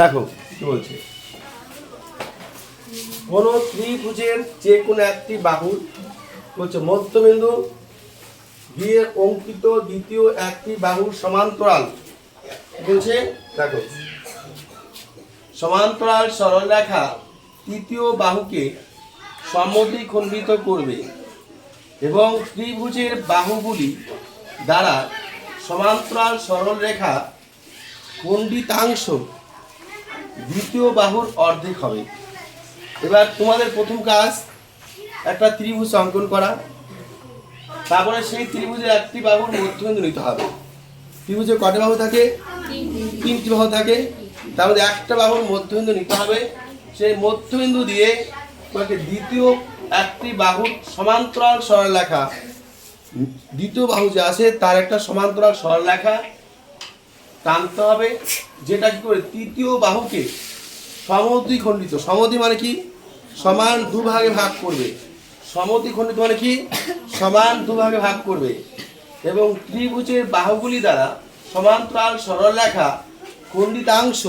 দেখো কি বলছে, কোন ত্রিভুজের যে কোনো একটি বাহুর বলছে মধ্যবিন্দু দিয়ে অঙ্কিত দ্বিতীয় একটি বাহুর সমান্তরাল বলছে। দেখো, সমান্তরাল সরলরেখা তৃতীয় বাহুকে সমদ্বিখণ্ডিত করবে এবং ত্রিভুজের বাহুগুলি দ্বারা সমান্তরাল সরলরেখা খণ্ডিতাংশ দ্বিতীয় বাহুর অর্ধেক হবে। এবার তোমাদের প্রথম কাজ একটা ত্রিভুজ অঙ্কন করা, তারপরে সেই ত্রিভুজের একটি বাহুর মধ্যবিন্দু নিতে হবে। ত্রিভুজে কটা বাহু থাকে? তিনটি বাহু থাকে। তার মধ্যে একটা বাহুর মধ্যবিন্দু নিতে হবে। সেই মধ্যবিন্দু দিয়ে তোমাকে দ্বিতীয় একটি বাহুর সমান্তরাল সরলরেখা, দ্বিতীয় বাহু যে আছে তার একটা সমান্তরাল সরলরেখা টানতে হবে, যেটা কি করে তৃতীয় বাহুকে সমদ্বিখণ্ডিত, সমদ্বি মানে কি সমান দুভাগে ভাগ করবে, সমদ্বিখণ্ডিত মানে কি সমান দুভাগে ভাগ করবে এবং ত্রিভুজের বাহুগুলি দ্বারা সমান্তরাল সরলরেখা খণ্ডিতাংশ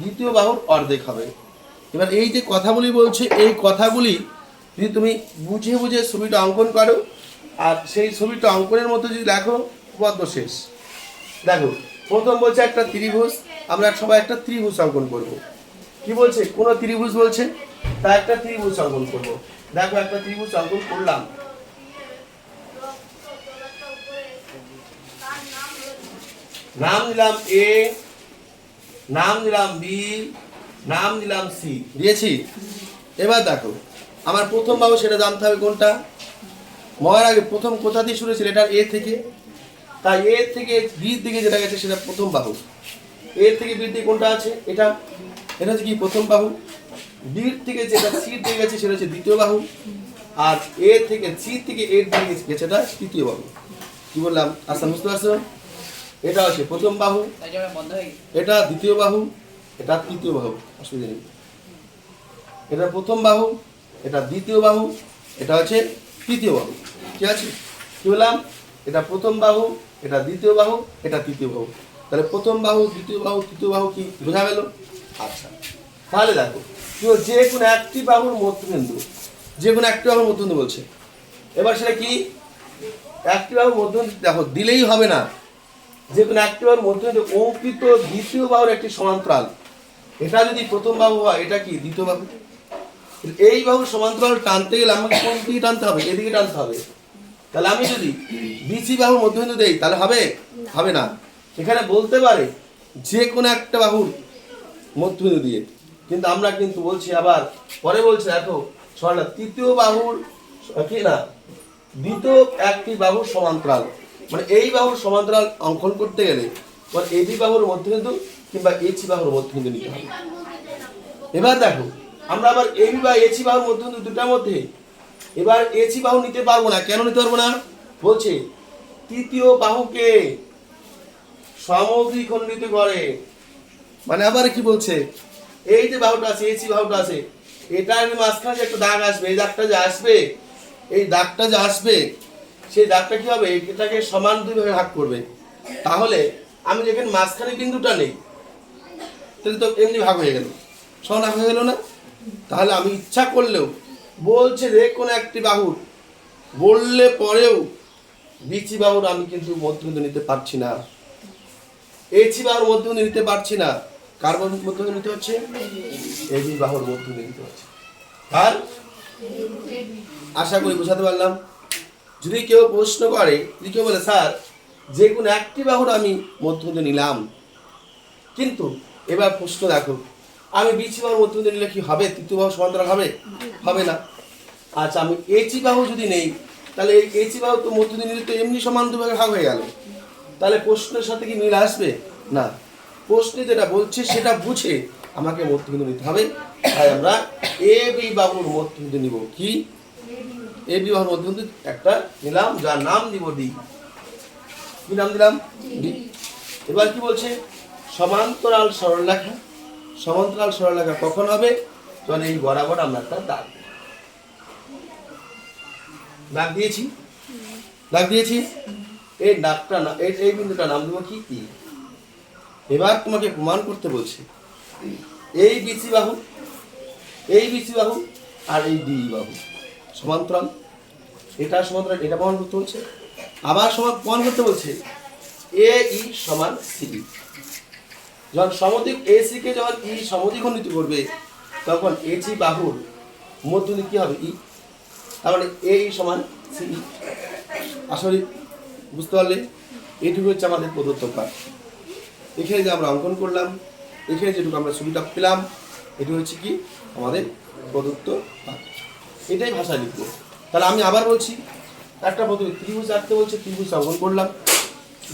দ্বিতীয় বাহুর অর্ধেক হবে। এবার এই যে কথাগুলি বলছে, এই কথাগুলি যদি তুমি বুঝে বুঝে ছবিটা অঙ্কন করো আর সেই ছবিটা অঙ্কনের মধ্যে যদি দেখো পদ্ম শেষ। দেখো, প্রথম বলছে একটা ত্রিভুজ, আমরা সবাই একটা ত্রিভুজ অঙ্কন করব। কি বলছে? কোন ত্রিভুজ বলছে, তা একটা ত্রিভুজ অঙ্কন করব। দেখো, একটা ত্রিভুজ অঙ্কন করলাম। নাম দিলাম এ, নাম দিলাম বি, নাম দিলাম সি, দিয়েছি। এবার দেখো, আমার প্রথম বাহু সেটা জানতে হবে কোনটা। মরার আগে প্রথম কোথা দিয়ে শুরু হয়েছিল? এটা এ থেকে, তাই এ থেকে বির দিকে যেটা গেছে সেটা প্রথম বাহু। এ থেকে বির দিকে কোনটা আছে? এটা হচ্ছে কি প্রথম বাহু। বির থেকে যেটা সির দিকে গেছে সেটা হচ্ছে দ্বিতীয় বাহু। আর এ থেকে সি থেকে এর দিকে গেছে এটা তৃতীয় বাহু। কি বললাম আচ্ছা, বুঝতে পারছো? এটা হচ্ছে প্রথম বাহু, এটা দ্বিতীয় বাহু, এটা তৃতীয় বাহু, অসুবিধা নেই। এটা প্রথম বাহু, এটা দ্বিতীয় বাহু, এটা হচ্ছে তৃতীয় বাহু। ঠিক আছে? কি বললাম? এটা প্রথম বাহু, এটা দ্বিতীয় বাহু, এটা তৃতীয় বাহু। তাহলে প্রথম বাহু, দ্বিতীয় বাহু, তৃতীয় বাহু কি বোঝা গেল? আচ্ছা, তাহলে দেখো যে কোনো একটি বাহুর মধ্যবিন্দু, যে কোনো একটি বাহুর মধ্যবিন্দু বলছে। এবার সেটা কি? একটি বাহুর মধ্যবিন্দু দেখো দিলেই হবে না, যে কোনো একটি বাহুর মধ্যবিন্দু অঙ্কিত দ্বিতীয় বাহুর একটি সমান্তরাল। এটা যদি প্রথম বাহু হয়, এটা কি দ্বিতীয় বাহু। এই বাহুর সমান্তরাল টানতে গেলে আমাকে কোন দিকে টানতে হবে? এদিকে টানতে হবে। তাহলে আমি যদি বিসি বাহুর মধ্যবিন্দু দেই তাহলে হবে? হবে না। এখানে বলতে পারে যে কোনো একটা বাহুর মধ্যবিন্দু দিয়ে, কিন্তু আমরা কিন্তু বলছি আবার পরে বলছি দেখো সরলা তৃতীয় বাহুর কি না দ্বিতীয় একটি বাহুর সমান্তরাল, মানে এই বাহুর সমান্তরাল অঙ্কন করতে গেলে মানে এবি বাহুর মধ্যবিন্দু কিংবা এসি বাহুর মধ্যবিন্দু নিতে হবে। এবার দেখো, আমরা আবার এবি বা এসি বাহুর মধ্যবিন্দু দুটার মধ্যে এবার এসি বাহু নিতে পারবো না। কেন নিতে পারবো না? বলছে তৃতীয় বাহুকে সমদ্বিখণ্ডিত করে। মানে আবার কি বলছে, এই যে বাহুটা আছে, এসি বাহুটা আছে, এটার মাঝখানে যে একটা দাগ আসবে, এই দাগটা যে আসবে, এই দাগটা যে আসবে, সেই দাগটা কি হবে? এটাকে সমান দুই ভাগে ভাগ করবে। তাহলে আমি যেখানে মাঝখানে বিন্দুটা নেই, তাহলে তো এমনি ভাগ হয়ে গেল, সমান ভাগ হয়ে গেল না? তাহলে আমি ইচ্ছা করলেও বলছে যে কোনো একটি বাহুর বললে পরেও বিচি বাহুর আমি কিন্তু মধ্যবিন্দু নিতে পারছি না, এসি বাহুর মধ্যবিন্দু নিতে পারছি না। কার মধ্যবিন্দু নিতে হচ্ছে? এবি বাহুর মধ্যবিন্দু নিতে হচ্ছে। আর আশা করি বোঝাতে পারলাম। যদি কেউ প্রশ্ন করে, যদি কেউ বলে স্যার যে কোনো একটি বাহুর আমি মধ্যবিন্দু নিলাম, কিন্তু এবার প্রশ্ন দেখো আমি বিচি বাহুর মধ্যবিন্দু নিলে কি হবে? তৃতীয় বাহু সমান্তরাল হবে? হবে না। আচ্ছা, আমি এচি বাহু যদি নেই, তাহলে এই এচি বাহু তো মধ্যবিন্দু নিলে তো এমনি সমান দুভাগে ভাগ হয়ে গেল। তাহলে প্রশ্নের সাথে কি মিল আসবে? না। প্রশ্নে যেটা বলছে সেটা বুঝে আমাকে মধ্যবিন্দু নিতে হবে। তাই আমরা এ বি বাহুর মধ্যবিন্দু নিব। কি? এ বি বাহুর মধ্যবিন্দু একটা নিলাম, যার নাম দিব ডি। কি নাম দিলাম? ডি। এবার কি বলছে? সমান্তরাল সরলরেখা। সমান্তরাল সরলরেখা কখন হবে? যখন এই বরাবর আমরা একটা দাগ দিয়েছি, দাগ দিয়েছি। এই দাগটা না, এই বিন্দুটা নাম দেবো কি? ই। এবার তোমাকে প্রমাণ করতে বলছে এই বিসি বাহু, এই বিসি বাহু আর এই ডি বাহু সমান্তরাল, এটা সমান্তরাল, এটা প্রমাণ করতে বলছে। আবার প্রমাণ করতে বলছে এ ই সমান সিডি। যখন সমদ্বিখ এসি কে যখন ই সমদ্বিখণ্ডিত করবে তখন এসি বাহুর মধ্যে কি হবে ই, তার মানে এ ই সমান সিডি। আসলে বুঝতে পারলে এটুকু হচ্ছে আমাদের প্রদত্ত পাঠ। এখানে যে আমরা অঙ্কন করলাম, এখানে যেটুকু আমরা ছবিটা পেলাম, এটি হচ্ছে কি আমাদের প্রদত্ত পাঠ। এটাই ভাষা লিখব। তাহলে আমি আবার বলছি, একটা প্রথমে ত্রিভুজ আঁকতে বলছে, ত্রিভুজ অঙ্কন করলাম।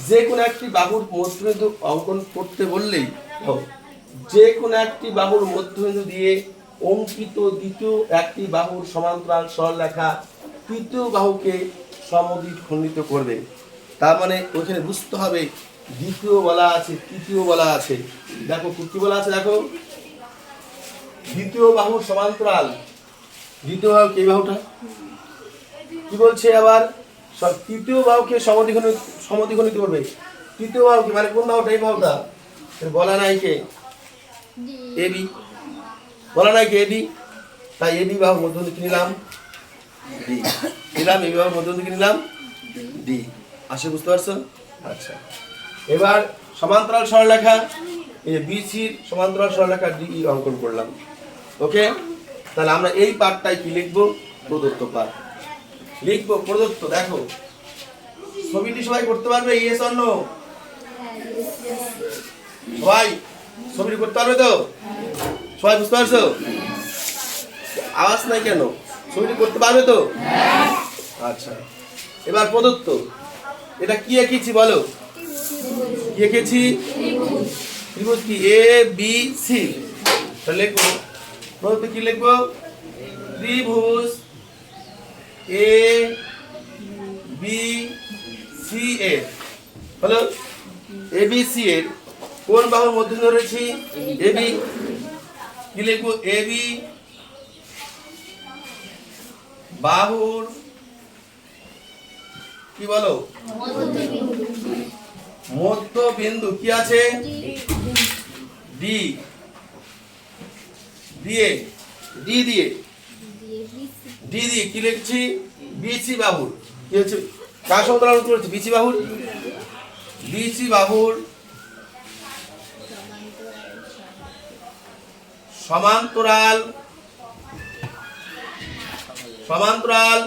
যে কোনো একটি বাহুর মধ্যবিন্দু অঙ্কন করতে বললেই হবে। যে কোনো একটি বাহুর মধ্যবিন্দু দিয়ে অঙ্কিত দ্বিতীয় একটি বাহুর সমান্তরাল সরলরেখা তৃতীয় বাহুকে সমদ্বিখণ্ডিত করবে। তার মানে ওখানে বুঝতে হবে দ্বিতীয় বলা আছে, তৃতীয় বলা আছে। দেখো কি বলা আছে, দেখো দ্বিতীয় বাহুর সমান্তরাল, দ্বিতীয় বাহু এই বাহুটা কি বলছে, আবার তৃতীয় বাহুকে সমদ্বিখণ্ডিত করবে। তৃতীয় বাহু কি মানে কোন বাহুটা, এই বাহুটা বলা নাই কে এবি, বলা নাই কে এবি, তাই এবি বাহুর মধ্যবিন্দু কি নিলাম ডি, নিলাম এবি বাহুর মধ্যবিন্দু কি নিলাম ডি। আসে বুঝতে পারছো? আচ্ছা, এবার সমান্তরাল সরলরেখা, এই যে বিসির সমান্তরাল সরলরেখা ডি অঙ্কন করলাম। ওকে, তাহলে আমরা এই পার্টটাই কি লিখবো, প্রদত্ত পার্ট লিখবো। প্রদত্ত, দেখো ছবিটি সবাই করতে পারবে, ইয়েস অর নো? সবাই ছবিটি করতে পারবে তো? সবাই বুঝতে পারছো? আওয়াজ নাই কেন? ছবিটি করতে পারবে তো? আচ্ছা, এবার প্রদত্ত, এটা কি এঁকেছি বলো, কি এঁকেছি? ত্রিভুজ কি এ বি সি। তাহলে লিখবো প্রদত্ত কি লিখবো, ত্রিভুজ এ বি সি এর হলো এ বি সি এর কোন বাহুর মধ্যবিন্দু ধরেছি এ বি, কি লিখবো এ বি বাহুর কি বলো মধ্যবিন্দু কি আছে ডি, দিয়ে ডি দিয়ে ডি দিয়ে কি লিখছি বিসি বাহুর, কি হচ্ছে কার সমান্তরাল করেছি বিসি বাহুর, বিসি বাহুর সমান্তরাল সমান্তরাল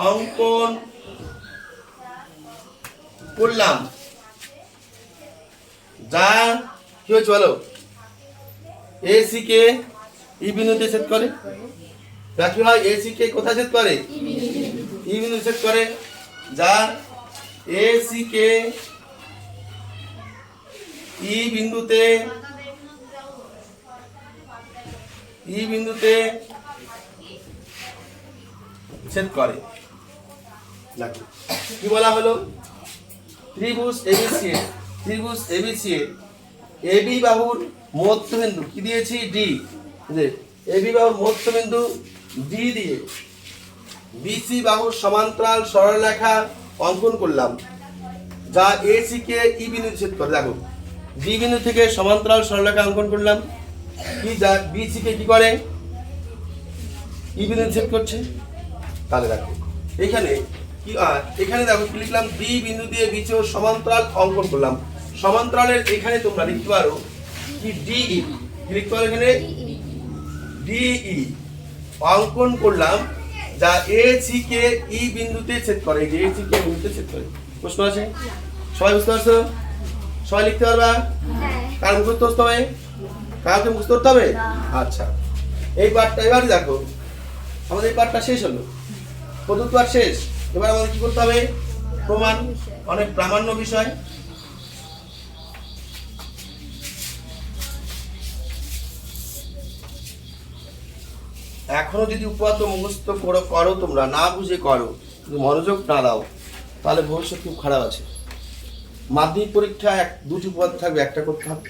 অঙ্কন করলাম। যা কি হচ্ছে বলো, এসি কে ই বিন্দুতে ছেদ করে, যা কি হয় এসি কে কোথায় ছেদ করে, ই বিন্দু ছেদ করে। যা এসি কে ই বিন্দুতে ছেদ করে। দেখো কি বলা হলো, ত্রিভুজ এবিসি এর, ত্রিভুজ এবিসি এর এবি বাহুর মধ্যবিন্দু কি দিয়েছি ডি, এবি বাহুর মধ্যবিন্দু ডি দিয়ে বিসি বাহুর সমান্তরাল সরলরেখা অঙ্কন করলাম, যা এসি কে ই বিন্দু ছেদ করে। দেখো ডি বিন্দু থেকে সমান্তরাল সরলরেখা অঙ্কন করলাম, কি যা বিসি কে কি করে ই বিন্দু ছেদ করছে। তাহলে দেখো এখানে কি, এখানে দেখো কি লিখলাম, ডি বিন্দু দিয়ে বিসি ও সমান্তরাল অঙ্কন করলাম। সমান্তরালের এখানে তোমরা লিখতে পারো কি ডিই, কি লিখতে পারো এখানে ডিই অঙ্কন করলাম, যা এসি কে ই বিন্দুতে ছেদ করে, যে এসি কে বিন্দুতে ছেদ করে। প্রশ্ন আছে? সবাই বুঝতে পারছো? সবাই লিখতে পারবা? কার মুখস্থ করতে হবে, কাউকে মুখস্থ করতে হবে? আচ্ছা, এই পার্টটা এবারে দেখো আমাদের এই পার্টটা শেষ হলো, প্রদত্ত পার্ট শেষ। এবার আমাদের কি করতে হবে, প্রমাণ, অনেক প্রামাণ্য বিষয়। এখনো যদি উপপাদ্য মুখস্থ করো তোমরা, না বুঝে করো, যদি মনোযোগ না দাও, তাহলে ভবিষ্যৎ খুব খারাপ আছে। মাধ্যমিক পরীক্ষা দুটি উপপাদ্য থাকবে, একটা করতে হবে।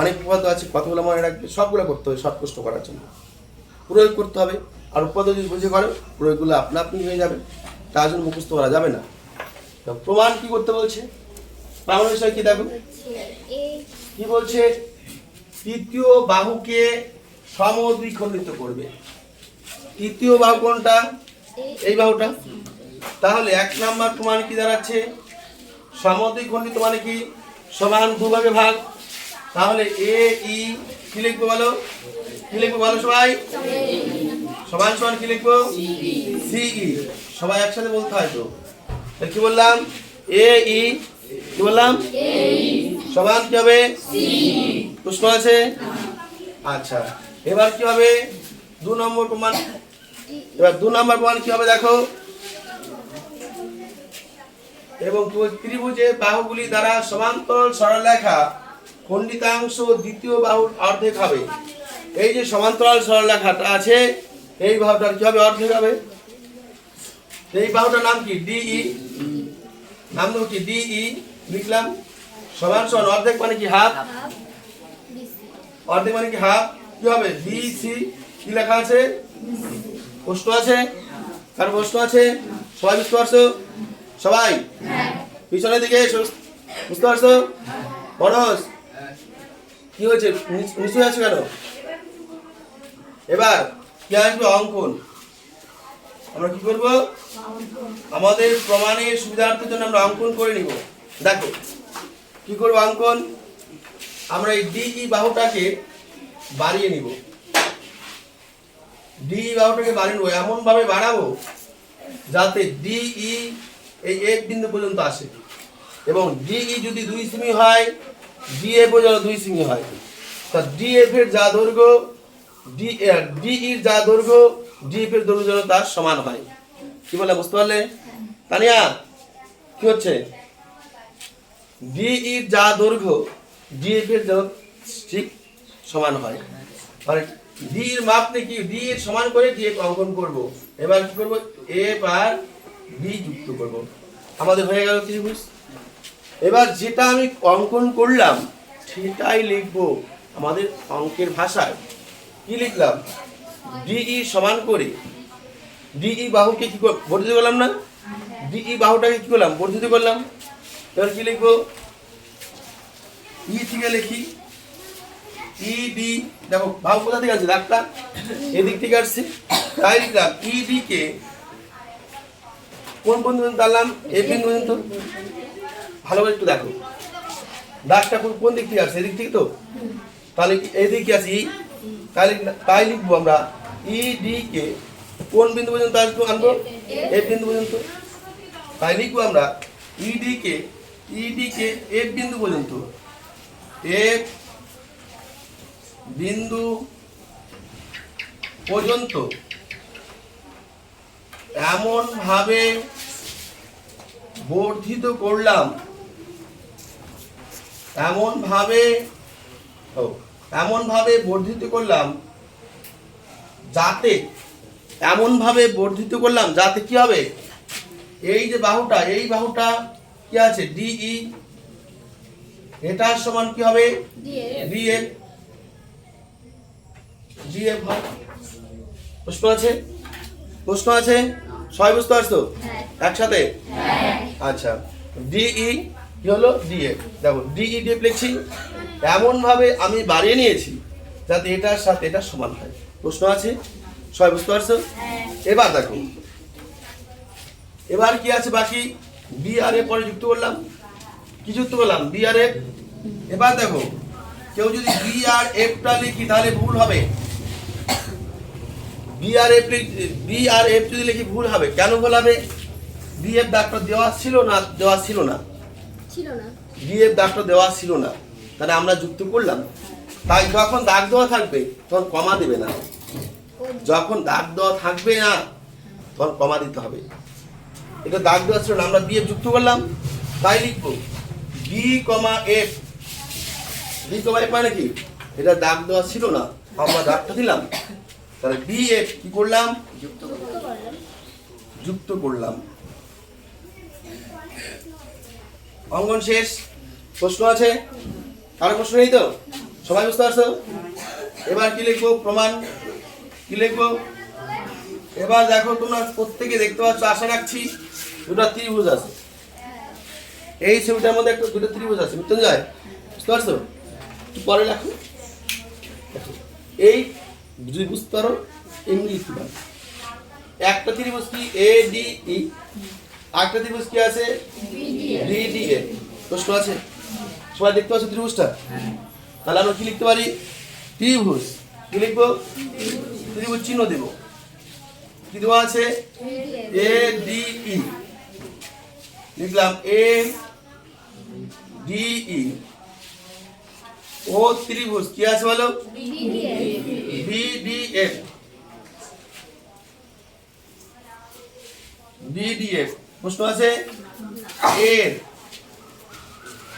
অনেক উপপাদ্য আছে, কথাগুলো মনে রাখবে, সবগুলো করতে হবে শর্ট প্রশ্ন করার জন্য, প্রয়োগ করতে হবে। আর উপপাদ্য যদি বুঝে করো, প্রয়োগগুলো আপনা আপনি হয়ে যাবে, তার জন্য মুখস্থ করা যাবে না। তো প্রমাণ কি করতে বলছে? প্রমাণ বিষয় কি দেখো কি বলছে? তৃতীয় বাহুকে সমদ্বিখণ্ডিত করবে। তৃতীয় বাহু কোনটা? এই বাহুটা। তাহলে 1 নাম্বার প্রমাণ কি দাঁড়াচ্ছে? সমদ্বিখণ্ডিত মানে কি? সমান দুভাগে ভাগ। তাহলে এ ই কি লিখবো বলো? কি লিখবো বলো সবাই? সমান সমান কি লিখবো? C E. সবাই একসাথে বলতে হয় তো। তাহলে কি বললাম? এ ই কি বললাম? সমান কি হবে? প্রশ্ন আছে? আচ্ছা, এবার কি হবে? 2 নম্বর প্রমাণ। এবার 2 নম্বর প্রমাণ কি হবে দেখো? এবং ত্রিভুজে বাহুগুলি দ্বারা সমান্তরাল সরলরেখা খণ্ডিতাংশ দ্বিতীয় বাহুর অর্ধেক হবে। এই যে সমান্তরাল সরলরেখাটা আছে, এই বাহুটার কি হবে? অর্ধেক হবে। এই বাহুটার নাম কি? ডিই। নাম দেবো কি? ডিই লিখলাম। সমান সমান অর্ধেক মানে কি? হাফ। অর্ধেক মানে কি? হাফ। কি হবে? বিসি। কি লেখা আছে? প্রশ্ন আছে? কার প্রশ্ন আছে? সবাই বুঝতে পারছো? সবাই পিছনের দিকে বুঝতে পারছো? মনোজ কি হয়েছে? নিচু আছে কেন? এবার কি আসবে? অঙ্কন। আমরা কি করব? আমাদের প্রমাণের সুবিধার্থের জন্য আমরা অঙ্কন করে নিব। দেখো কি করব অঙ্কন? আমরা এই ডিই বাহুটাকে বাড়িয়ে নিব। ডিই বাহুটাকে বাড়িয়ে নেব, এমন ভাবে বাড়াবো যাতে ডিই এই এক বিন্দু পর্যন্ত আসে। এবং ডিই যদি 2 সেমি হয়, ডিএফ ও যেন 2 সেমি হয়। তা ডিএফ এর যা দৈর্ঘ্য, ডিইর যা দৈর্ঘ্য, ডিএফ এর দৈর্ঘ্য যেন তার সমান হয়। কি বলে? বুঝতে পারলে? তানিয়া কি হচ্ছে? ডিইর যা দৈর্ঘ্য, ডিএফ এর যেন ঠিক সমান হয়। মানে ডি এর মাপ কি? ডি এর সমান করে ডিএফ অঙ্কন করব। এবার কি করব? এফ আর বি যুক্ত করব। আমাদের হয়ে গেল ত্রিভুজ। এবার যেটা আমি অঙ্কন করলাম সেটাই লিখব আমাদের অঙ্কের ভাষায়। কি লিখলাম? ডিই সমান করে ডিই বাহুকে কি বর্ধিত করলাম না? ডিই বাহুটাকে কি করলাম? বর্ধিত করলাম। এবার কি লিখবো? ই থেকে লিখি ইডি। দেখো বাহু কোথা থেকে আসছে? দাগটা এদিক থেকে আসছে। তাই লিখলাম ইডি কে কোন বিন্দু পর্যন্ত টানলাম? এ বিন্দু পর্যন্ত। ভালো করে একটু দেখো দাগটা কোন দিক থেকে আসছে? এদিক থেকে তো। তাহলে এদিকে আছে ই। তাই লিখবো আমরা ইডি কে কোন বিন্দু পর্যন্ত আসবো? আনবো এ বিন্দু পর্যন্ত। তাই লিখবো আমরা ইডি কে এফ বিন্দু পর্যন্ত। এফ বিন্দু পর্যন্ত এমন ভাবে বর্ধিত করলাম, এমন ভাবে বর্ধিত করলাম যাতে কি হবে? এই যে বাহুটা, এই বাহুটা কি আছে? ডিই। এটার সমান কি হবে? ডিএফ। ডিএফ হয়। প্রশ্ন আছে? প্রশ্ন আছে? সবাই বুঝতে পারছো একসাথে? আচ্ছা, ডিই কি হলো? ডিএফ। দেখো ডিই ডিএফ লিখছি, এমন ভাবে আমি বাড়িয়ে নিয়েছি যাতে এটার সাথে এটা সমান হয়। প্রশ্ন আছে? সবাই বুঝতে পারছো? এবার দেখো এবার কি আছে বাকি? বি আর এফ পরে যুক্ত করলাম। কি যুক্ত করলাম? বি আর এফ। এবার দেখো কেউ যদি বি আর এফটা লিখি তাহলে ভুল হবে। বি আর এফ যদি লিখি ভুল হবে। কেন ভুল হবে? বি এফ দাগটা দেওয়া ছিল না? ছিল না। বি এফ দাগটা দেওয়া ছিল না, তাহলে আমরা যুক্ত করলাম। তাই যখন দাগ দেওয়া থাকবে তখন কমা দেবে না। যখন দাগ দেওয়া থাকবে না তখন কমা দিতে হবে। এটা দাগ দেওয়া ছিল না, আমরা বি এফ যুক্ত করলাম। তাই লিখবো B comma F. B comma F মানে কি? এটা দাগ দেওয়া ছিল না, আমরা দাগটা দিলাম। তাহলে বি এফ কি করলাম? যুক্ত করলাম। অঙ্কন শেষ। প্রশ্ন আছে? কারো প্রশ্ন নেই তো? সবাই বুঝতে পারছো? এবার কি লিখবো? প্রমাণ। কি লিখবো? এবার দেখো তোমরা প্রত্যেকে দেখতে পাচ্ছ, আশা রাখছি দুটো ত্রিভুজ আছে। এই ছবিটার মধ্যে একটা দুটো ত্রিভুজ আছে, মৃত্যুঞ্জয় বুঝতে পারছো? পরে লেখো। এই যদি বুঝতে পারো এমনি লিখতে পারো। একটা ত্রিভুজ কি এ ডি ই, আরেকটা ত্রিভুজ কি আছে ডি ডি এ। প্রশ্ন আছে? সবাই দেখতে পাচ্ছ ত্রিভুজটা? তাহলে আমরা কি লিখতে পারি? ত্রিভুজ। কি লিখবো? ত্রিভুজ চিহ্ন দেব। কি দেওয়া আছে? এ ডি ই লিখলাম, এ ডি ই। ও ত্রিভুজ কি আছে বলো? বিডিএফ। বিডিএফ প্রশ্ন আছে? এর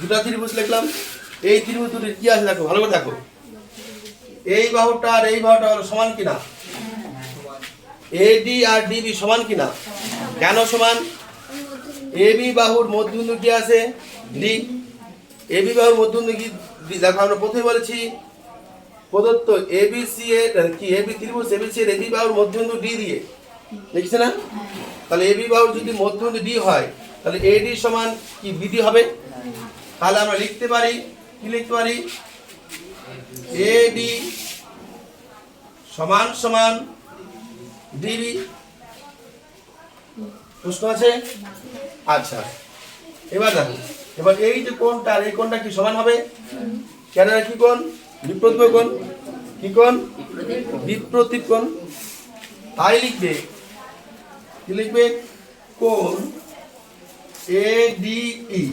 দুটা ত্রিভুজ লিখলাম। এই ত্রিভুজ দুটির কি আছে দেখো, ভালো করে দেখো। এই বাহুটা আর এই বাহুটা হলো সমান কিনা? এডি আর ডিবি সমান কিনা? কেন সমান? এবি বাহুর মধ্যবিন্দু কি আছে? ডি। এবি বাহুর মধ্যবিন্দু কি? দেখো আমরা প্রথমে বলেছি প্রদত্ত এবিসি এর কি এবি ত্রিভুজ এবিসি এর এবি বাহুর মধ্যবিন্দু ডি দিয়ে দেখছেন না? তাহলে এবি বাহুর যদি মধ্যবিন্দু ডি হয় তাহলে এডি সমান কি বিডি হবে। তাহলে আমরা লিখতে পারি, কি লিখতে পারি? এডি সমান সমান ডিবি। প্রশ্ন আছে? আচ্ছা, এবার দেখো, এবার এই যে কোণটা আর এই কোণটা কি সমান হবে? কেন? কি কোণ? বিপ্রতীপ কোণ। কি কোণ? বিপ্রতীপ কোণ। তাই লিখবে, কি লিখবে? কোণ এডিই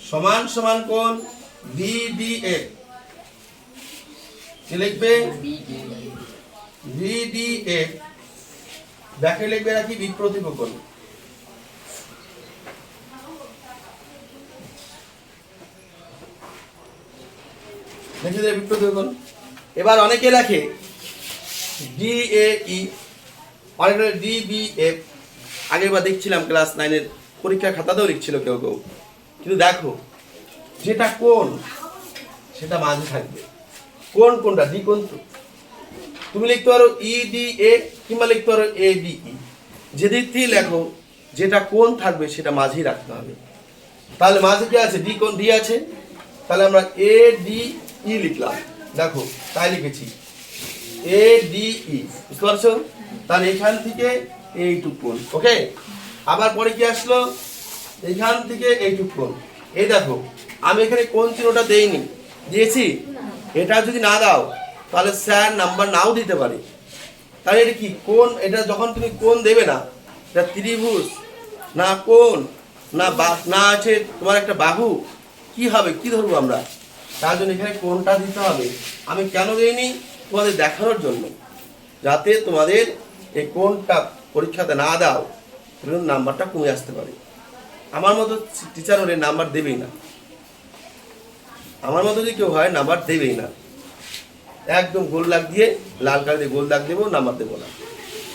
সমান সমান কোণ বিডিএফ। কি লিখবে? বিডিএফ। ব্যাকে লিখবে নাকি বিপ্রতীপ কোণ। দেখি বিপ্রতীপ কোণ। এবার অনেকে লেখে ডিএই, অনেকে ডিবিএফ। আগেরবার দেখছিলাম ক্লাস 9-এর পরীক্ষার খাতাতেও লিখছিল কেউ কেউ। কিন্তু দেখো, যেটা কোণ সেটা মাঝে থাকবে। কোণ কোনটা? ডি কোণ। তো তুমি লিখতে পারো ইডিএ কিংবা লিখতে পারো এডিই। যেদিক থেকে লেখো যেটা কোণ থাকবে সেটা মাঝেই রাখতে হবে। তাহলে মাঝে কি আছে? ডি কোণ। ডি আছে, তাহলে আমরা এ ডি ই লিখলাম। দেখো তাই লিখেছি এ ডি ই, বুঝতে পারছো? তাহলে এখান থেকে এইটুক কোণ। ওকে, আবার পরে কি আসলো? এখান থেকে এইটুক কোণ। এই দেখো আমি এখানে কোণ চিহ্নটা দেইনি, দিয়েছি? এটা যদি না দাও তাহলে স্যার নাম্বার নাও দিতে পারে। তাহলে এটা কি কোণ? এটা যখন তুমি কোণ দেবে না, এটা ত্রিভুজ না কোণ না আছে তোমার একটা বাহু, কি হবে? কি ধরবো আমরা? তার জন্য এখানে কোণটা দিতে হবে। আমি কেন দেইনি? তোমাদের দেখানোর জন্য, যাতে তোমাদের এই কোণটা পরীক্ষাতে না দাও নাম্বারটা কমে আসতে পারে। আমার মতো টিচার হলে নাম্বার দেবেই না। আমার মতো যদি কেউ হয় নাম্বার দেবেই না। একদম গোল দাগ দিয়ে, লাল কালি দিয়ে গোল দাগ দেবো, নাম্বার দেবো না।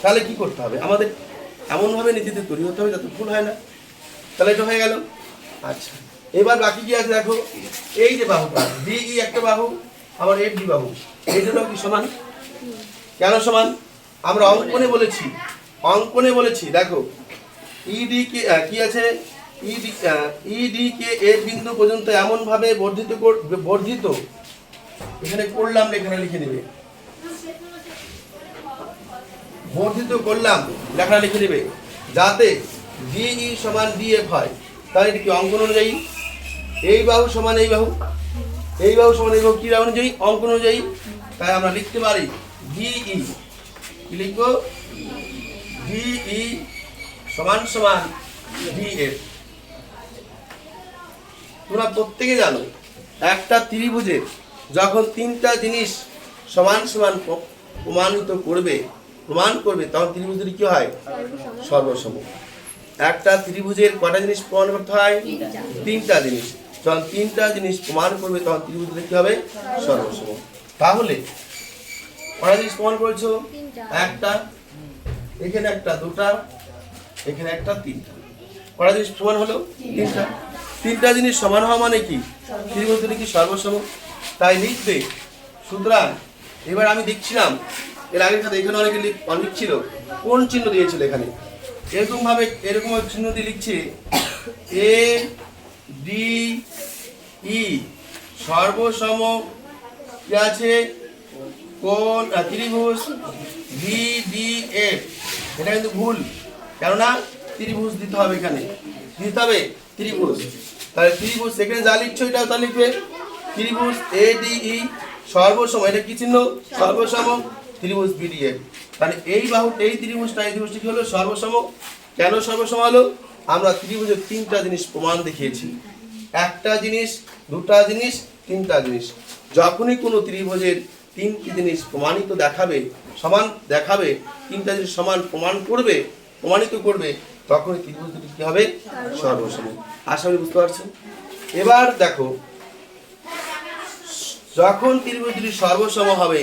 তাহলে কি করতে হবে? আমাদের এমনভাবে নিজেদের তৈরি হতে হবে যাতে ভুল হয় না। তাহলে এটা হয়ে গেল। আচ্ছা, এবার বাকি কি আছে দেখো। এই যে বাহুটা ডিই একটা বাহু, আবার এফ ডি বাহু, এই দুটো কি সমান? কেন সমান? আমরা অঙ্কনে বলেছি দেখো ইডি কে কি আছে? ইডি কে এ বিন্দু পর্যন্ত এমন ভাবে বর্ধিত এখানে করলাম, এখানে লিখে নেবে বর্ধিত করলাম, লেখা লিখে নেবে যাতে ডিই সমান ডিএফ হয়। তাহলে এটা কি অঙ্কন অনুযায়ী? এই বাহু সমান এই বাহু, এই বাহু সমান এই বাহু, কি অনুযায়ী? অঙ্কন অনুযায়ী। তাই আমরা লিখতে পারি ডিই, কি লিখবো? ডিই সমান সমান ডিএফ। তোমরা প্রত্যেকে জানো একটা ত্রিভুজের যখন তিনটা জিনিস সমান সমান প্রমাণ করবে তখন ত্রিভুজের কি হয়? সর্বসম। একটা ত্রিভুজের কটা জিনিস প্রমাণ করতে হয়? তিনটা জিনিস। যখন তিনটা জিনিস প্রমাণ করবে তখন ত্রিভুজের কি হবে? সর্বসম। তাহলে কটা জিনিস প্রমাণ করেছো? একটা, এখানে একটা, দুটা, এখানে একটা, তিনটা। কটা জিনিস সমান হলো? তিনটা। তিনটা জিনিস সমান হওয়া মানে কি? ত্রিভুজের কি সর্বসম। তাই লিখবে। সুতরাং এবার আমি দেখছিলাম এর আগের সাথে এখানে অনেকে লিখছিল কোন চিহ্ন দিয়েছিল এখানে, এরকম চিহ্ন দিয়ে লিখছি এ ডি ই সর্বসম কি আছে কোণ ত্রিভুজ বি ডি এফ। এটা কিন্তু ভুল, কেননা ত্রিভুজ দিতে হবে, এখানে দিতে হবে ত্রিভুজ। তাহলে ত্রিভুজ সেখানে যা লিখছো এটাও তা লিখবে, ত্রিভুজ এ ডি ই সর্বসম, এটা কি চিহ্ন সর্বসম ত্রিভুজ বিডিএফ। তাহলে এই ত্রিভুজটা কি হলো সর্বসম। কেন সর্বসম হলো? আমরা ত্রিভুজের তিনটা জিনিস প্রমাণ দেখিয়েছি, একটা জিনিস, দুটা জিনিস, তিনটা জিনিস। যখনই কোনো ত্রিভুজের তিনটি জিনিস প্রমাণিত দেখাবে, সমান দেখাবে, তিনটা জিনিস সমান প্রমাণিত করবে, তখনই ত্রিভুজ দুটি কি হবে সর্বসম। আশা করি বুঝতে পারছেন। এবার দেখো, যখন ত্রিভুজ দুটি সর্বসম হবে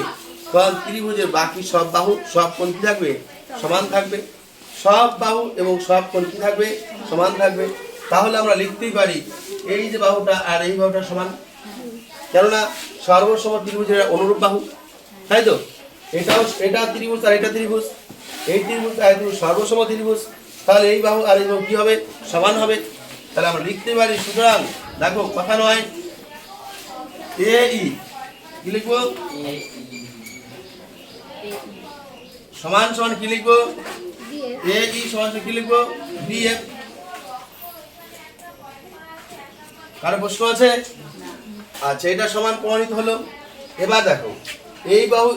তখন ত্রিভুজের বাকি সব বাহু সব কোণ কি থাকবে সমান থাকবে, সব বাহু এবং সব কোণ কি থাকবে সমান থাকবে। তাহলে আমরা লিখতেই পারি এই যে বাহুটা আর এই বাহুটা সমান, কেননা সর্বসম ত্রিভুজের অনুরূপ বাহু, তাই তো? এটা ত্রিভুজ আর এটা ত্রিভুজ, এই ত্রিভুজ আর ত্রিভুজ সর্বসম ত্রিভুজ, তাহলে এই বাহু আর এই বাহু কি হবে সমান হবে। তাহলে আমরা লিখতে পারি, সুতরাং দেখো কথা নয়, এ ই কি লিখবো সমান সমান কি লিখবো এ ই সমান কি লিখবো বিএফ। কারো প্রশ্ন আছে? আচ্ছা, এটা সমান প্রমাণিত হলো। এবার দেখো, এই বাহু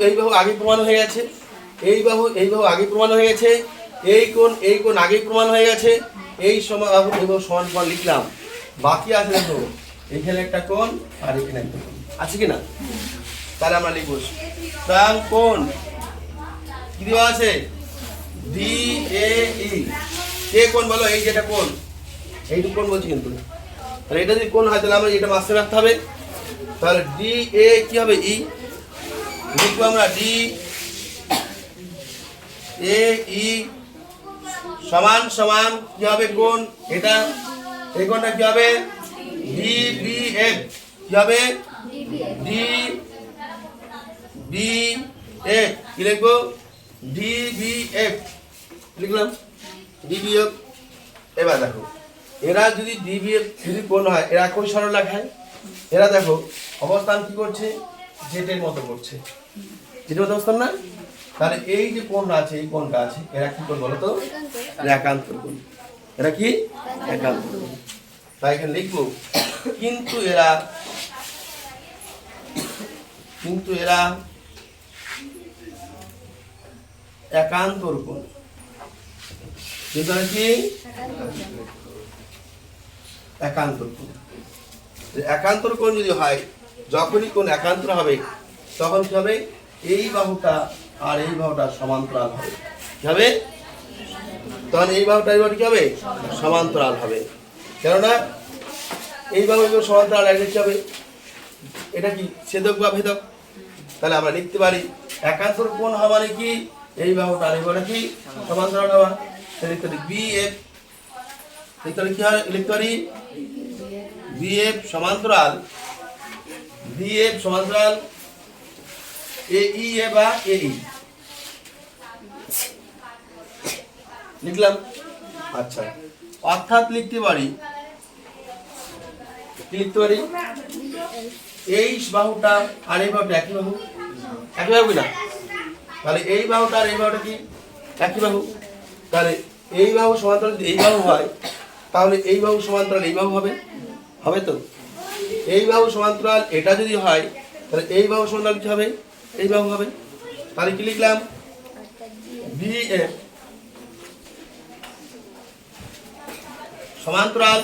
আগে প্রমাণ হয়ে গেছে, এই বাহু আগে প্রমাণ হয়ে গেছে, এই কোণ আগে প্রমাণ হয়ে গেছে, এই বাহু সমান প্রমাণ লিখলাম। বাকি আছে দেখো, এখানে একটা কোণ আর এখানে একটা কোণ আছে কিনা। তাহলে আমরা লিখবো সুতরাং কোণ কি দেওয়া আছে ডি এ ই। কে কোণ বলো? এই যেটা কোণ, এইটুকু কোণ বলছি কিন্তু। তাহলে এটা যদি কোণ হয় তাহলে আমরা এটা মাঝখানে রাখতে হবে। তাহলে ডি এ কি হবে ই, লিখবো আমরা ডি এ ই সমান সমান কি হবে কোণ, এটা এই কোণটা কি হবে ডি বি এফ, কি হবে ডি বি এফ। কি লিখবো ডি বি এফ লিখলাম, ডি বি এফ। এবার দেখো, এরা যদি ডি বি এফ যদি কোণ হয়, এরা কোন সরলরেখায়, এরা দেখো অবস্থান কি করছে জেটের মতো করছে, জেটের মতো অবস্থান না। তাহলে এই যে কোণটা আছে, এই কোণটা আছে, এরা কি কোণ বলো তো? একান্তর কোণ। এরা কি একান্তর কোণ। তাই এখানে লিখবো কিন্তু এরা একান্তর কোণ। কিন্তু কি একান্তর কোণ। একান্তর কোণ যদি হয়, যখনই কোণ একান্তর হবে তখন কি হবে এই বাহুটা আর এই বাহুটা সমান্তরাল হবে। কি হবে তখন? এই বাহুটা এই বাহুটা কি হবে সমান্তরাল হবে, কেননা এই বাহু সমান্তরাল লাগলে কি হবে, এটা কি ছেদক বা ভেদক। তাহলে আমরা লিখতে পারি একান্তর কোণ হওয়া মানে কি এই বাহুটা আর এই বাহুটা কি সমান্তরাল হওয়া। লিখতে পারি বি এফ, লিখতে পারি কি হয় লিখতে পারি বি এফ সমান্তরাল, বি এফ সমান্তরাল এ ই এ বা এ ই লিখলাম। আচ্ছা, অর্থাৎ লিখতে পারি কি লিখতে পারি এই বাহুটা আর এই বাহুটা একই বাহু, একই বাহু না। তাহলে এই বাহুটা আর এই বাহুটা কি একই বাহু। তাহলে এই বাহু সমান্তরাল যদি এই বাহু হয়, তাহলে এই বাহু সমান্তরাল এই বাহু হবে, হবে তো? এই বাহু সমান্তরাল এটা যদি হয়, তাহলে এই বাহু সমান্তরাল কি হবে এই বাহু হবে। তাহলে কি লিখলাম বি এফ সমান্তরাল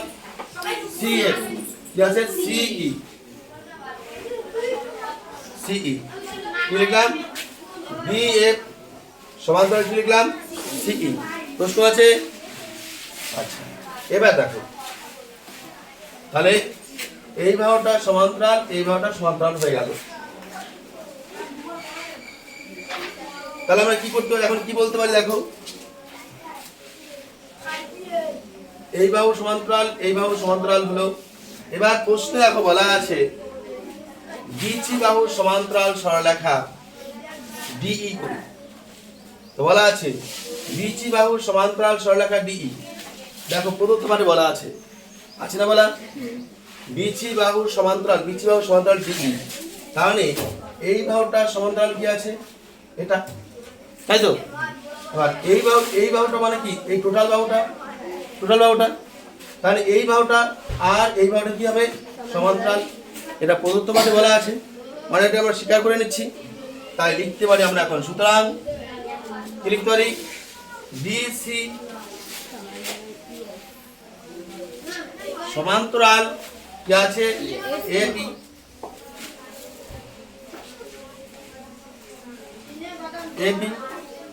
সি এফ, কি আছে সিই, সিই কি লিখলাম বি এফ সমান্তরাল কি লিখলাম সিই। প্রশ্ন আছে? আচ্ছা, এবার দেখো, তাহলে এই বাহুটা সমান্তরাল, এই বাহুটা সমান্তরাল হয়ে গেল। তাহলে আমরা কি করতে পারি, এখন কি বলতে পারি দেখো, এই বাহু সমান্তরাল, এই বাহু সমান্তরাল হলো। এবার প্রশ্নে দেখো বলা আছে বিচি বাহু সমান্তরাল সরলরেখা ডিই করি। তো বলা আছে বিচি বাহুর সমান্তরাল সরলরেখা ডিই। দেখো প্রদত্ত পাঠে বলা আছে না বলা, বিচি বাহুর সমান্তরাল ডিই। তাহলে এই বাহুটার সমান্তরাল কি আছে? এটা, তাই তো? আবার এই বাহুটা মানে কি? এই টোটাল বাহুটা। তাহলে এই বাহুটা আর এই বাহুটা কি হবে? সমান্তরাল। এটা প্রদত্ত পাঠে বলা আছে, মানে এটা আমরা স্বীকার করে নিচ্ছি। তাই লিখতে পারি আমরা এখন। সুতরাং কি লিখতে পারি? বিসি সমান্তরাল কি আছে? এবি।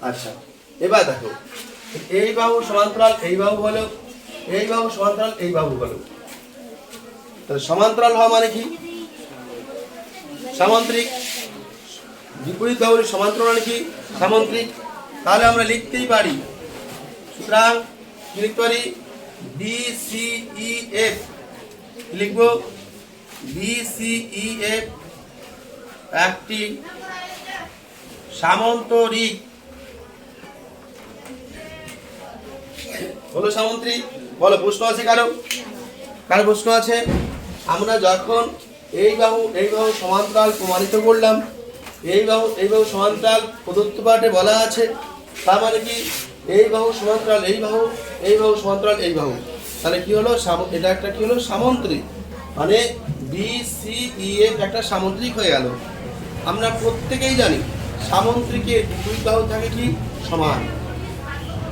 আচ্ছা, এবার দেখো এই বাহু সমান্তরাল এই বাহু হলো, এই বাহু সমান্তরাল এই বাহু হলো। তাহলে সমান্তরাল হওয়া মানে কি? সামান্তরিক। বিপরীত বাহুর সমান্তরাল মানে কি? সামান্তরিক। তাহলে আমরা লিখতেই পারি, সুতরাং কি লিখতে পারি? BCEF লিখবো, BCEF একটি সামান্তরিক। বলো সামান্তরিক, বলো। প্রশ্ন আছে কারো প্রশ্ন আছে? আমরা যখন এই বাহু সমান্তরাল প্রমাণিত করলাম, এই বাহু সমান্তরাল প্রদত্ত পাঠে বলা আছে, তার মানে কি? এই বাহু সমান্তরাল এই বাহু সমান্তরাল এই বাহু। তাহলে কি হলো? এটা একটা কি হলো? সামান্তরিক। মানে BCEF একটা সামান্তরিক হয়ে গেল। আমরা প্রত্যেকেই জানি সামান্তরিকের বিপরীত বাহু থাকে কি? সমান।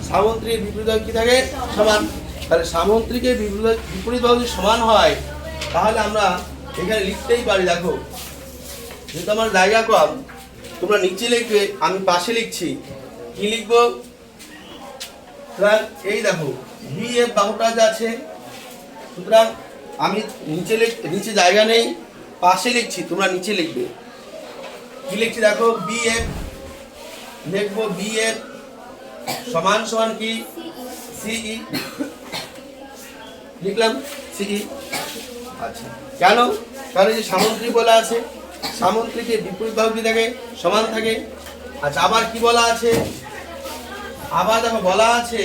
সামান্তরিকের বিপরীত বাহু কি থাকে? সমান। তাহলে সামান্তরিকের বিপরীত বাহু যদি সমান হয়, তাহলে আমরা এখানে লিখতেই পারি। দেখো, যেহেতু আমার জায়গা কম, তোমরা নিচে লিখবে, আমি পাশে লিখছি। কি লিখবো? এই দেখো BF বাহুটা যা আছে, সুতরাং আমি নিচে জায়গা নেই, পাশে লিখছি, তোমরা নিচে লিখবে। কি লিখছি দেখো? BF লিখবো, BF সমান সমান কি? CE লিখলাম, CE। আচ্ছা, কেন? কারণ এই যে সামান্তরিক বলা আছে, সামান্তরিকের বিপরীত বাহু কি থাকে? সমান থাকে। আচ্ছা, আবার কি বলা আছে? আবার দেখো বলা আছে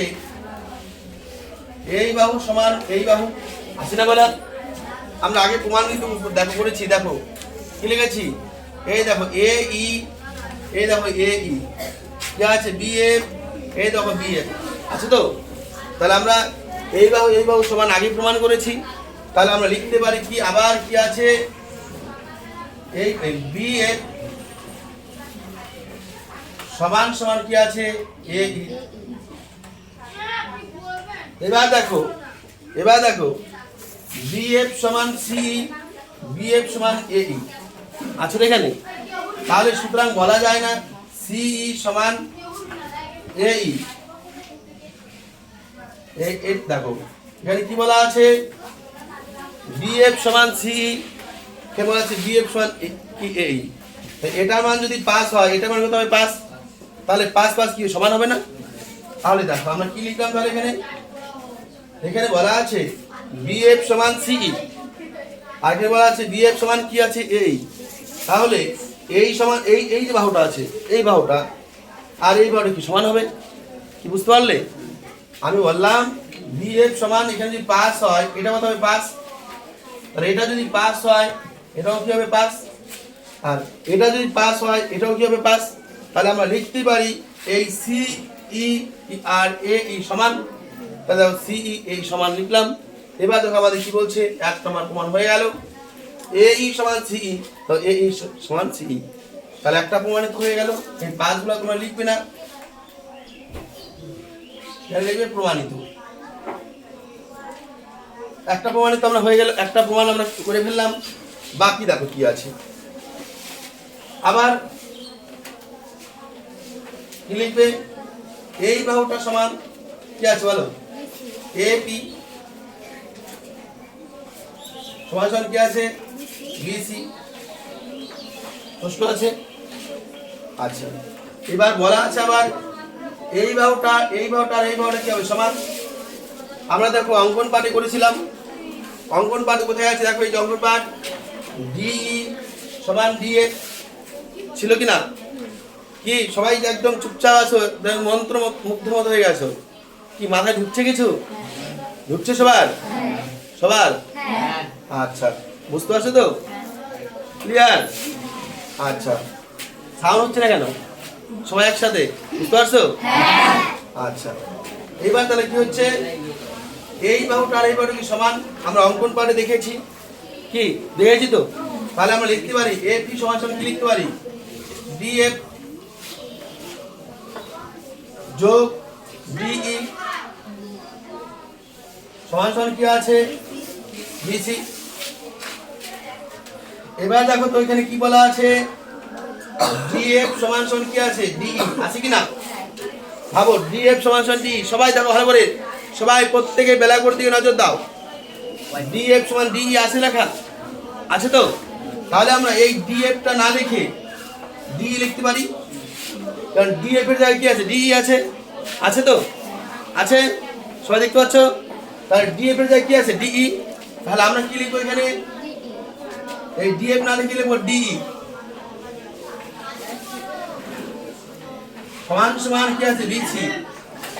এই বাহু সমান এই বাহু। আছে না বলা? আমরা আগে প্রমাণ কিন্তু দেখো করেছি। দেখো কি লিখেছি? এই দেখো AE, এই দেখো AE কি আছে? BF, এই দেখো BF আছে তো? তাহলে আমরা এই বাহু সমান আগে প্রমাণ করেছি। তাহলে আমরা লিখতে পারি কি? আবার কি আছে? এই BF সমান সমান কি আছে? AE। এবার দেখো BF সমান CE, BF সমান AE আছে এখানে। তাহলে সুতরাং বলা যায় না CE সমান AE। দেখো এখানে কি বলা আছে? BF সমান CE, কে বলা আছে? BF সমান কি AE। এটার মান যদি পাস হয়, এটার মান কত হবে? পাস। তাহলে পাস কি সমান হবে না? তাহলে দেখো আমরা কি লিখলাম? তাহলে এখানে বলা আছে BF সমান CE, আগে বলা আছে BF সমান কি আছে? AE। তাহলে এই সমান এই যে বাহুটা আছে, এই বাহুটা আর এই বাহুটা কি সমান হবে? কি বুঝতে পারলে? আমি বললাম BF সমান, এখানে যদি পাস হয়, এটা কত হবে? পাস। আর এটা যদি পাস হয়, এটাও কি হবে? পাস। আর এটা যদি পাস হয়, এটাও কি হবে? পাস। তাহলে আমরা লিখতে পারি এই CE আর AE সমান। তাহলে দেখো CE এই সমান লিখলাম। এবার দেখো আমাদের কি বলছে? এক নম্বর প্রমাণ হয়ে গেল। AE সমান CE, তো AE সমান CE। তাহলে একটা প্রমাণিত হয়ে গেল। এই পাঁচগুলো তোমরা লিখবে না, লিখবে প্রমাণিত। একটা প্রমাণিত আমরা হয়ে গেল, একটা প্রমাণ আমরা করে ফেললাম। বাকি দেখো কি আছে। আবার কি লিখবে? এই বাহুটা সমান কি আছে বলো? AP সমান কি আছে? BC। প্রশ্ন আছে? আচ্ছা, এবার বলা আছে আবার এই বাহুটা আর এই বাহুটা কি হবে? সমান। আমরা দেখো অঙ্কন পাঠে করেছিলাম। অঙ্কন পাঠ কোথায় আছে? দেখো এই যে অঙ্কন পাঠ, DE সমান DF ছিল কি না? কি সবাই একদম চুপচাপ আছো, মন্ত্র মুগ্ধের মতো হয়ে গেছো, কি মাথায় ঢুকছে কিছু? ঢুকছে সবার? সবার? আচ্ছা, বুঝতে পারছো তো? ক্লিয়ার? আচ্ছা, সাউন্ড হচ্ছে না কেন? সবাই একসাথে বুঝতে পারছো? আচ্ছা, এইবার তাহলে কি হচ্ছে, এই বাহুটা আর এই বাহুটা কি সমান? আমরা অঙ্কন পাঠে দেখেছি, কি দেখেছি তো? তাহলে আমরা লিখতে পারি এফ ই সমান সমান কি লিখতে পারি? ডিএফ যোগ ডিই সমান সমান কি আছে? বিসি। এবার দেখো তো এখানে কি বলা আছে, ডিএফ সমান সমান কি আছে? ডিই আছে কি না? ভাবো ডিএফ সমান সমান ডি, সবাই দেখো ভালো করে, সবাই প্রত্যেকে বেলার দিকে নজর দাও। ডিএফ সমান ডিই আছে লেখা? আছে তো? তাহলে আমরা এই ডিএফটা না লিখে ডিই লিখতে পারি, কারণ ডিএফ এর জায়গায় কি আছে? ডিই আছে। আছে তো? আছে, সবাই দেখতে পাচ্ছ? তাহলে ডিএফ এর জায়গায় কি আছে? ডিই। তাহলে আমরা কি লিখবো এখানে? এই ডিএফ না লিখে লিখবো ডিই সমান সমান কি আছে? বিসি।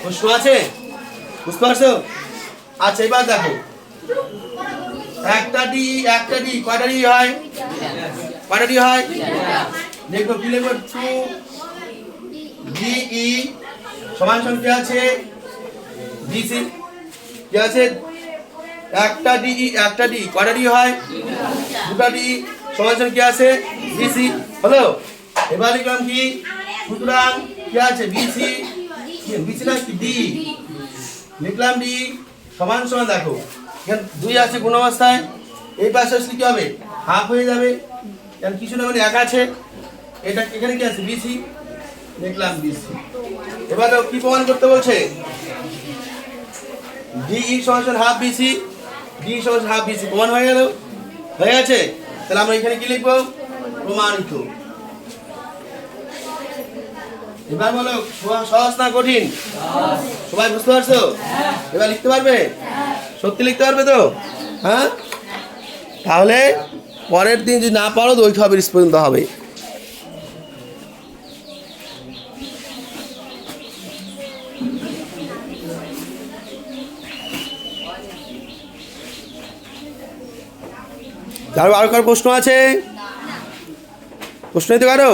প্রশ্ন আছে? বুঝতে পারছো? আচ্ছা, এবার দেখো একটা ডি কয়টা ডি হয়? কয়টা ডি হয়? দেখো কি লিখবো? 2 ডিই সমান সমান কি আছে? বিসি। কি আছে? একটা ডি কয়টা ডি হয়? দুটা ডি সমান সমান কি আছে? বিসি। হলো? এবার লিখলাম কি, সুতরাং কি আছে? বিসি, বিসি না কি ডি, লিখলাম ডি সমান সমান, দেখো এখানে 2 আছে কোন অবস্থায়, এই পাশে আসলে কি হবে? হাফ হয়ে যাবে, কারণ কিছু না মানে 1 আছে, এটা এখানে কি আছে? বিসি, লিখলাম বিসি। এবার কি প্রমাণ করতে বলছে? ডিই সমান সমান হাফ বিসি, ডি সমান সমান হাফ বিসি, প্রমাণ হয়ে গেল? হয়ে গেছে? তাহলে আমরা এখানে কি লিখবো? প্রমাণিত। এবার বলো সহজ না কঠিন? সবাই বুঝতে পারছো? এবার লিখতে পারবে? সত্যি লিখতে পারবে তো? হ্যাঁ, তাহলে পরের দিন যদি না পারো তো ওই খবর পর্যন্ত হবে। আর কারো প্রশ্ন আছে? প্রশ্ন দিতে পারো?